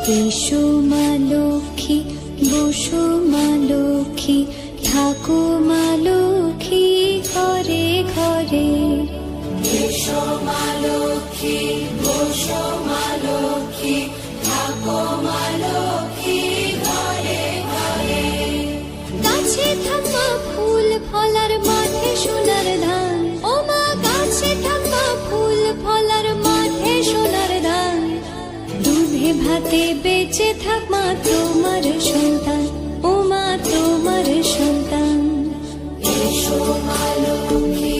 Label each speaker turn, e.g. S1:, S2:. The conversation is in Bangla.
S1: এসো মা লক্ষ্মী, বসো মা লক্ষ্মী, থাকো মা লক্ষ্মী ঘরে ঘরে।
S2: এসো মা লক্ষ্মী, বসো মা লক্ষ্মী, থাকো মা লক্ষ্মী ঘরে ঘরে।
S1: গাছে থাকা ফুল ফলার মাঠে সোনার ধান, ও মা গাছে থাকা ফুল ফলার মাঠে সোনার ধান। দুধে ভাতে বেঁচে থাক মা তোমার সন্তান, ও মা তোমার সন্তান।
S2: এসো মা লক্ষ্মী,